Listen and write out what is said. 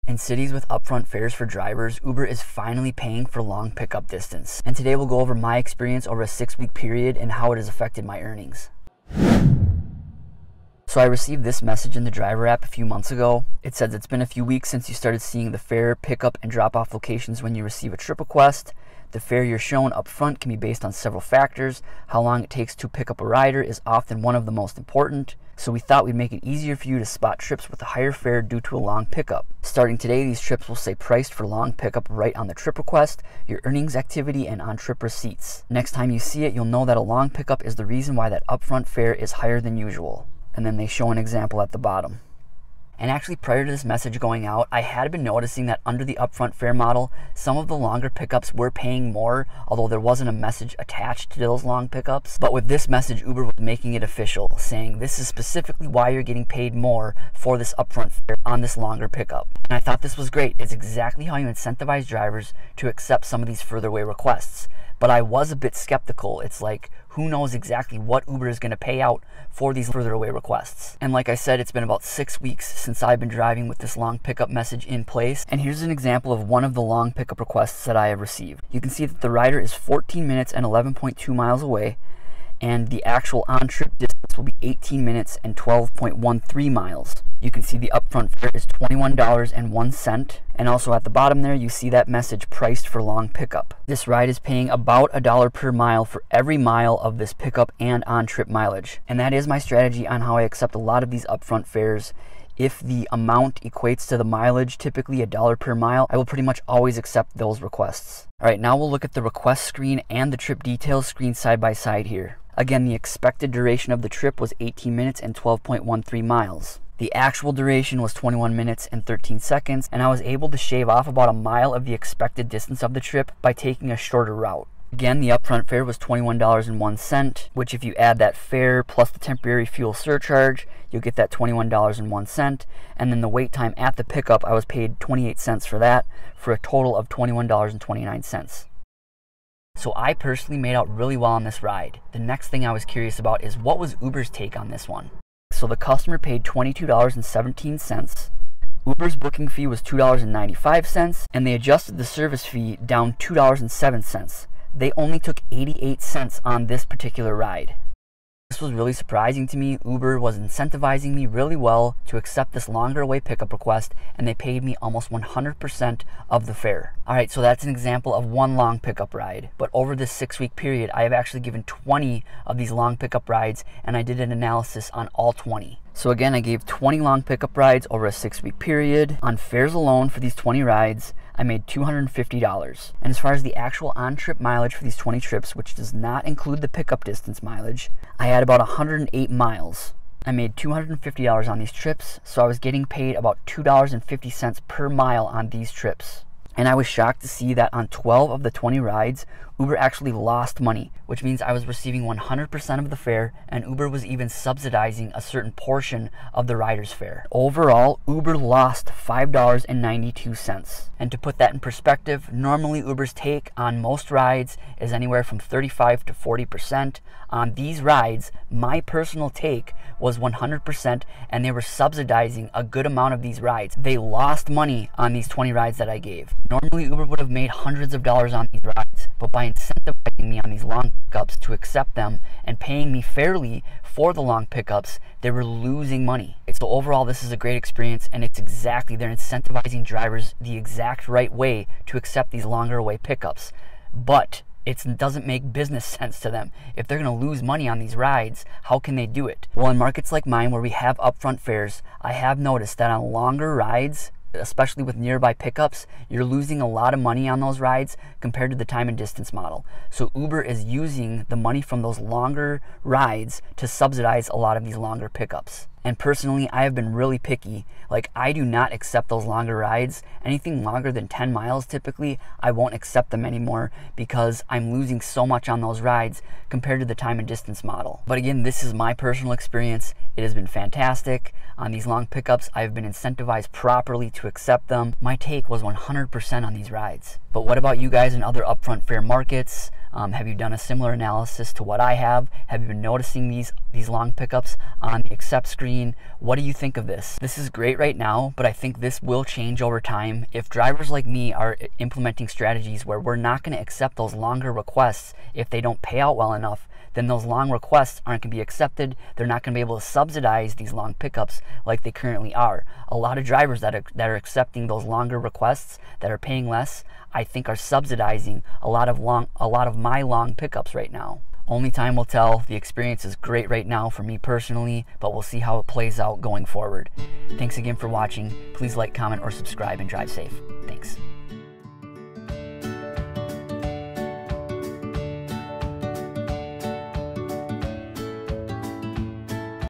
In cities with upfront fares for drivers, Uber is finally paying for long pickup distance. And today we'll go over my experience over a 6-week period and how it has affected my earnings. So I received this message in the driver app a few months ago. It says it's been a few weeks since you started seeing the fare pickup and drop off locations when you receive a trip request. The fare you're shown up front can be based on several factors. How long it takes to pick up a rider is often one of the most important. So we thought we'd make it easier for you to spot trips with a higher fare due to a long pickup. Starting today, these trips will say priced for long pickup right on the trip request, your earnings activity, and on-trip receipts. Next time you see it, you'll know that a long pickup is the reason why that upfront fare is higher than usual. And then they show an example at the bottom. And actually, prior to this message going out, I had been noticing that under the upfront fare model, some of the longer pickups were paying more, although there wasn't a message attached to those long pickups. But with this message, Uber was making it official, saying this is specifically why you're getting paid more for this upfront fare on this longer pickup. And I thought this was great. It's exactly how you incentivize drivers to accept some of these further away requests. But I was a bit skeptical. It's like, who knows exactly what Uber is going to pay out for these further away requests. And like I said, it's been about 6 weeks since I've been driving with this long pickup message in place. And here's an example of one of the long pickup requests that I have received. You can see that the rider is 14 minutes and 11.2 miles away, and the actual on-trip distance will be 18 minutes and 12.13 miles. You can see the upfront fare is $21.01, and also at the bottom there you see that message priced for long pickup. This ride is paying about $1 per mile for every mile of this pickup and on-trip mileage. And that is my strategy on how I accept a lot of these upfront fares. If the amount equates to the mileage, typically $1 per mile, I will pretty much always accept those requests. Alright, now we'll look at the request screen and the trip details screen side by side here. Again, the expected duration of the trip was 18 minutes and 12.13 miles. The actual duration was 21 minutes and 13 seconds, and I was able to shave off about a mile of the expected distance of the trip by taking a shorter route. Again, the upfront fare was $21.01, which if you add that fare plus the temporary fuel surcharge, you'll get that $21.01, and then the wait time at the pickup, I was paid 28 cents for that, for a total of $21.29. So I personally made out really well on this ride. The next thing I was curious about is what was Uber's take on this one? So the customer paid $22.17. Uber's booking fee was $2.95, and they adjusted the service fee down $2.07. They only took 88 cents on this particular ride. This was really surprising to me. Uber was incentivizing me really well to accept this longer away pickup request, and they paid me almost 100% of the fare. Alright, so that's an example of one long pickup ride. But over this 6-week period, I have actually given 20 of these long pickup rides, and I did an analysis on all 20. So again, I gave 20 long pickup rides over a 6-week period. On fares alone for these 20 rides, I made $250. And as far as the actual on-trip mileage for these 20 trips, which does not include the pickup distance mileage, I had about 108 miles. I made $250 on these trips, so I was getting paid about $2.50 per mile on these trips. And I was shocked to see that on 12 of the 20 rides, Uber actually lost money, which means I was receiving 100% of the fare, and Uber was even subsidizing a certain portion of the rider's fare. Overall, Uber lost $5.92. And to put that in perspective, normally Uber's take on most rides is anywhere from 35 to 40%. On these rides, my personal take was 100%, and they were subsidizing a good amount of these rides. They lost money on these 20 rides that I gave. Normally Uber would have made hundreds of dollars on these rides, but by incentivizing me on these long pickups to accept them and paying me fairly for the long pickups, they were losing money. So overall, this is a great experience, and it's exactly, they're incentivizing drivers the exact right way to accept these longer away pickups. But it doesn't make business sense to them. If they're going to lose money on these rides, how can they do it? Well, in markets like mine where we have upfront fares, I have noticed that on longer rides, especially with nearby pickups, you're losing a lot of money on those rides compared to the time and distance model. So Uber is using the money from those longer rides to subsidize a lot of these longer pickups. And personally, I have been really picky. Like, I do not accept those longer rides. Anything longer than 10 miles typically, I won't accept them anymore because I'm losing so much on those rides compared to the time and distance model. But again, this is my personal experience. It has been fantastic. On these long pickups, I've been incentivized properly to accept them. My take was 100% on these rides. But what about you guys in other upfront fare markets? Have you done a similar analysis to what I have? Have you been noticing these long pickups on the accept screen? What do you think of this? This is great right now, but I think this will change over time. If drivers like me are implementing strategies where we're not going to accept those longer requests if they don't pay out well enough, then those long requests aren't going to be accepted. They're not going to be able to subsidize these long pickups like they currently are. A lot of drivers that are accepting those longer requests that are paying less, I think are subsidizing a lot of my long pickups right now. Only time will tell. The experience is great right now for me personally, but we'll see how it plays out going forward. Thanks again for watching. Please like, comment, or subscribe, and drive safe.